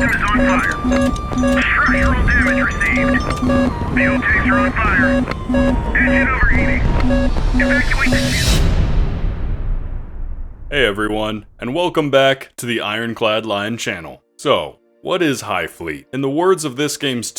system is on fire. Structural damage received. Fuel tanks are on fire. Engine overheating. Evacuate the ship. Hey everyone, and welcome back to the IroncladLion channel. So, what is HighFleet? In the words of this game's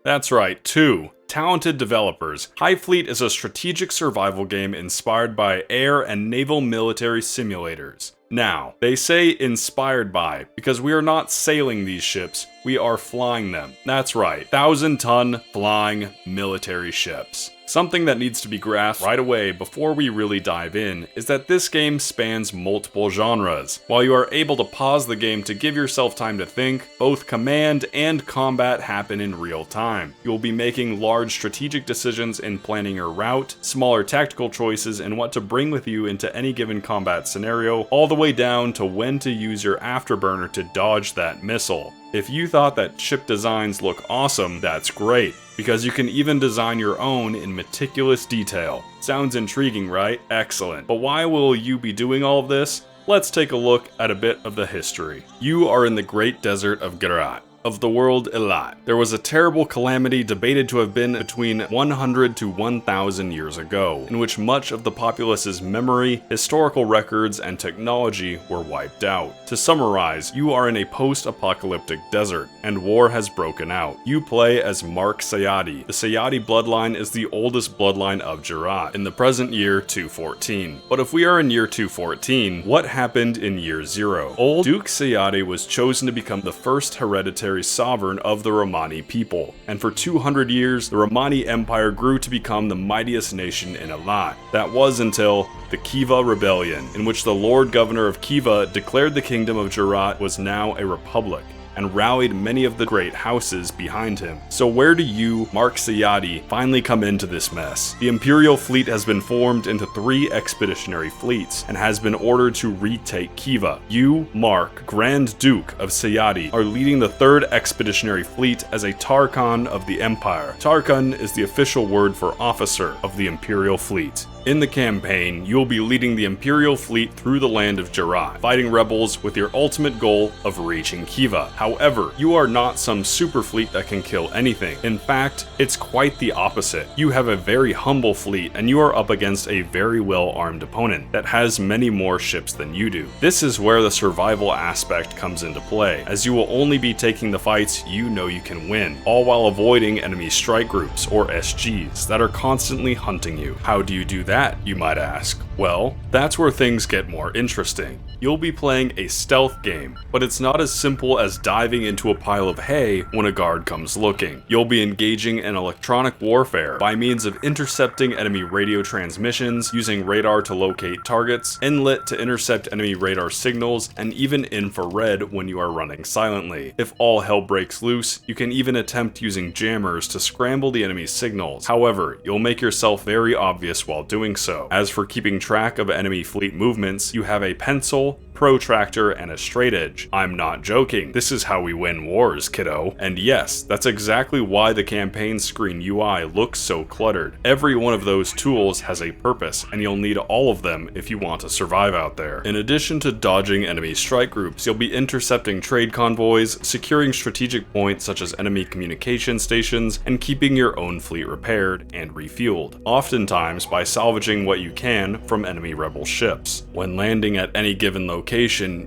that's right, two talented developers, HighFleet is a strategic survival game inspired by air and naval military simulators. Now, they say inspired by, because we are not sailing these ships, we are flying them. That's right, 1,000-ton flying military ships. Something that needs to be grasped right away before we really dive in is that this game spans multiple genres. While you are able to pause the game to give yourself time to think, both command and combat happen in real time. You will be making large strategic decisions in planning your route, smaller tactical choices in what to bring with you into any given combat scenario, all the way down to when to use your afterburner to dodge that missile. If you thought that ship designs look awesome, that's great, because you can even design your own in meticulous detail. Sounds intriguing, right? Excellent. But why will you be doing all of this? Let's take a look at a bit of the history. You are in the great desert of Gerat, of the world Elat. There was a terrible calamity debated to have been between 100 to 1,000 years ago, in which much of the populace's memory, historical records, and technology were wiped out. To summarize, you are in a post-apocalyptic desert, and war has broken out. You play as Mark Sayadi. The Sayadi bloodline is the oldest bloodline of Gerat, in the present year 214. But if we are in year 214, what happened in year 0? Old Duke Sayadi was chosen to become the first hereditary sovereign of the Romani people, and for 200 years, the Romani Empire grew to become the mightiest nation in Elat. That was until the Khiva Rebellion, in which the Lord Governor of Khiva declared the Kingdom of Gerat was now a republic, and rallied many of the great houses behind him. So where do you, Mark Sayadi, finally come into this mess? The Imperial fleet has been formed into 3 expeditionary fleets, and has been ordered to retake Khiva. You, Mark, Grand Duke of Sayadi, are leading the 3rd expeditionary fleet as a Tarkhan of the Empire. Tarkhan is the official word for officer of the Imperial fleet. In the campaign, you will be leading the Imperial fleet through the land of Gerat, fighting rebels with your ultimate goal of reaching Khiva. However, you are not some super fleet that can kill anything. In fact, it's quite the opposite. You have a very humble fleet, and you are up against a very well-armed opponent that has many more ships than you do. This is where the survival aspect comes into play, as you will only be taking the fights you know you can win, all while avoiding enemy strike groups, or SGs, that are constantly hunting you. How do you do that, you might ask? Well, that's where things get more interesting. You'll be playing a stealth game, but it's not as simple as diving into a pile of hay when a guard comes looking. You'll be engaging in electronic warfare by means of intercepting enemy radio transmissions, using radar to locate targets, inlet to intercept enemy radar signals, and even infrared when you are running silently. If all hell breaks loose, you can even attempt using jammers to scramble the enemy's signals. However, you'll make yourself very obvious while doing so. As for keeping track of enemy fleet movements, you have a pencil, protractor, and a straight edge. I'm not joking. This is how we win wars, kiddo. And yes, that's exactly why the campaign screen UI looks so cluttered. Every one of those tools has a purpose, and you'll need all of them if you want to survive out there. In addition to dodging enemy strike groups, you'll be intercepting trade convoys, securing strategic points such as enemy communication stations, and keeping your own fleet repaired and refueled, oftentimes by salvaging what you can from enemy rebel ships. When landing at any given location,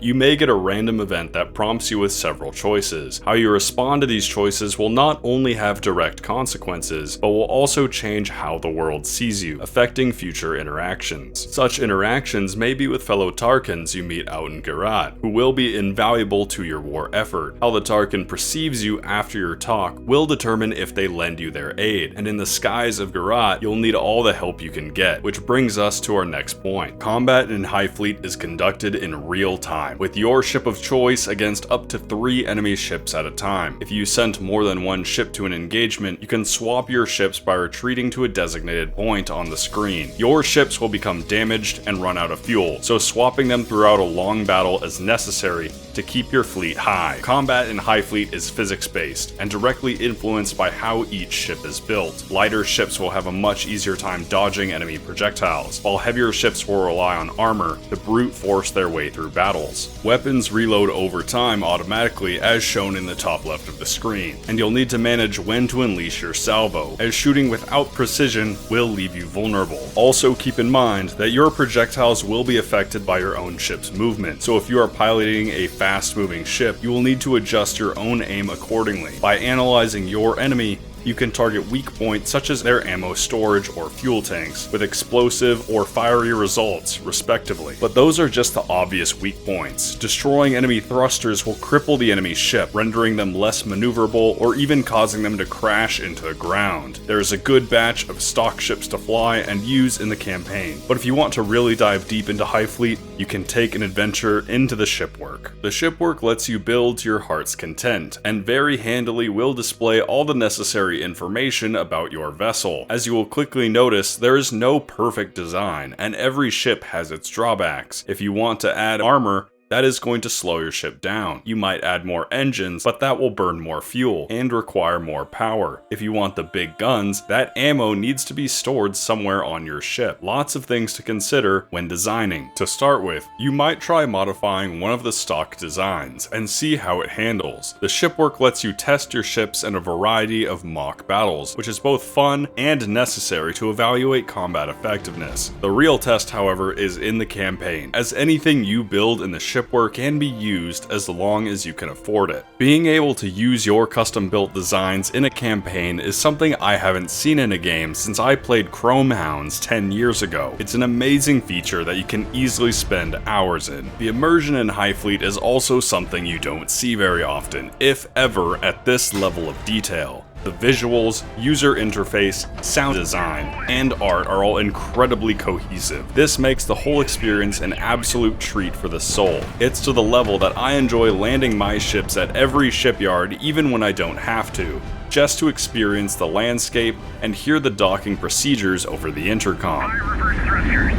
you may get a random event that prompts you with several choices. How you respond to these choices will not only have direct consequences, but will also change how the world sees you, affecting future interactions. Such interactions may be with fellow Tarkhans you meet out in Gerat, who will be invaluable to your war effort. How the Tarkhan perceives you after your talk will determine if they lend you their aid, and in the skies of Gerat, you'll need all the help you can get, which brings us to our next point. Combat in HighFleet is conducted in real time, with your ship of choice against up to 3 enemy ships at a time. If you sent more than one ship to an engagement, you can swap your ships by retreating to a designated point on the screen. Your ships will become damaged and run out of fuel, so swapping them throughout a long battle is necessary to keep your fleet high. Combat in HighFleet is physics-based and directly influenced by how each ship is built. Lighter ships will have a much easier time dodging enemy projectiles, while heavier your ships will rely on armor to brute force their way through battles. Weapons reload over time automatically as shown in the top left of the screen, and you'll need to manage when to unleash your salvo, as shooting without precision will leave you vulnerable. Also keep in mind that your projectiles will be affected by your own ship's movement, so if you are piloting a fast-moving ship, you will need to adjust your own aim accordingly. By analyzing your enemy, you can target weak points such as their ammo storage or fuel tanks, with explosive or fiery results, respectively. But those are just the obvious weak points. Destroying enemy thrusters will cripple the enemy ship, rendering them less maneuverable or even causing them to crash into the ground. There is a good batch of stock ships to fly and use in the campaign, but if you want to really dive deep into HighFleet, you can take an adventure into the Shipwork. The Shipwork lets you build to your heart's content, and very handily will display all the necessary information about your vessel. As you will quickly notice, there is no perfect design, and every ship has its drawbacks. If you want to add armor, that is going to slow your ship down. You might add more engines, but that will burn more fuel and require more power. If you want the big guns, that ammo needs to be stored somewhere on your ship. Lots of things to consider when designing. To start with, you might try modifying one of the stock designs and see how it handles. The Shipwork lets you test your ships in a variety of mock battles, which is both fun and necessary to evaluate combat effectiveness. The real test, however, is in the campaign, as anything you build in the Shipwork can be used as long as you can afford it. Being able to use your custom-built designs in a campaign is something I haven't seen in a game since I played Chrome Hounds 10 years ago. It's an amazing feature that you can easily spend hours in. The immersion in HighFleet is also something you don't see very often, if ever, at this level of detail. The visuals, user interface, sound design, and art are all incredibly cohesive. This makes the whole experience an absolute treat for the soul. It's to the level that I enjoy landing my ships at every shipyard even when I don't have to, just to experience the landscape and hear the docking procedures over the intercom. Reverse thrusters.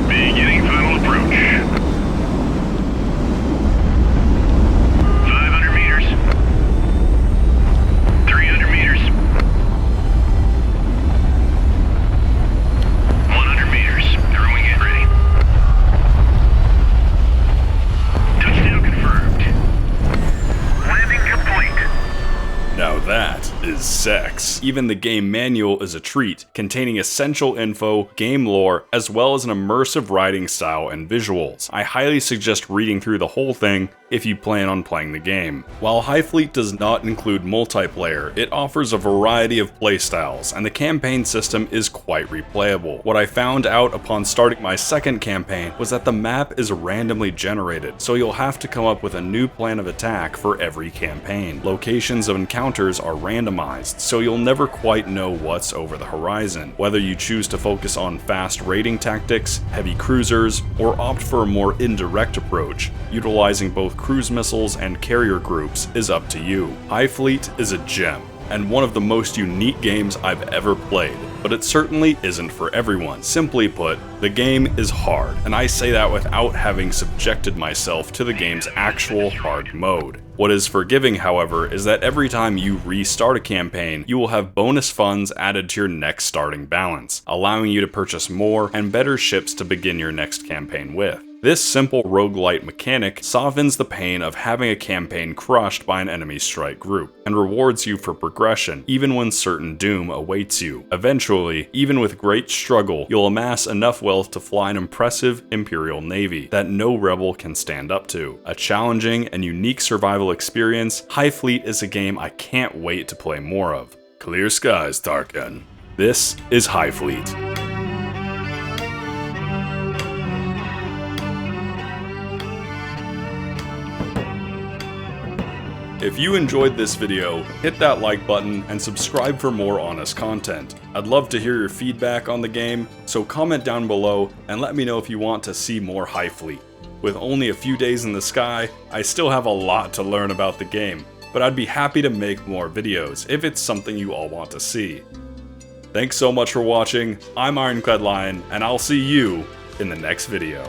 Beginning final approach. 500 meters. 300 meters. 100 meters. Throwing it. Ready. Touchdown confirmed. Landing complete. Now that is sex. Even the game manual is a treat, containing essential info, game lore, as well as an immersive writing style and visuals. I highly suggest reading through the whole thing if you plan on playing the game. While HighFleet does not include multiplayer, it offers a variety of playstyles, and the campaign system is quite replayable. What I found out upon starting my second campaign was that the map is randomly generated, so you'll have to come up with a new plan of attack for every campaign. Locations of encounters are randomized, so you'll never quite know what's over the horizon. Whether you choose to focus on fast raiding tactics, heavy cruisers, or opt for a more indirect approach, utilizing both cruise missiles and carrier groups, is up to you. HighFleet is a gem, and one of the most unique games I've ever played, but it certainly isn't for everyone. Simply put, the game is hard, and I say that without having subjected myself to the game's actual hard mode. What is forgiving, however, is that every time you restart a campaign, you will have bonus funds added to your next starting balance, allowing you to purchase more and better ships to begin your next campaign with. This simple roguelite mechanic softens the pain of having a campaign crushed by an enemy strike group, and rewards you for progression even when certain doom awaits you. Eventually, even with great struggle, you'll amass enough wealth to fly an impressive Imperial Navy that no rebel can stand up to. A challenging and unique survival experience, HighFleet is a game I can't wait to play more of. Clear skies, Tarkin. This is HighFleet. If you enjoyed this video, hit that like button and subscribe for more honest content. I'd love to hear your feedback on the game, so comment down below and let me know if you want to see more HighFleet. With only a few days in the sky, I still have a lot to learn about the game, but I'd be happy to make more videos if it's something you all want to see. Thanks so much for watching, I'm IroncladLion, and I'll see you in the next video.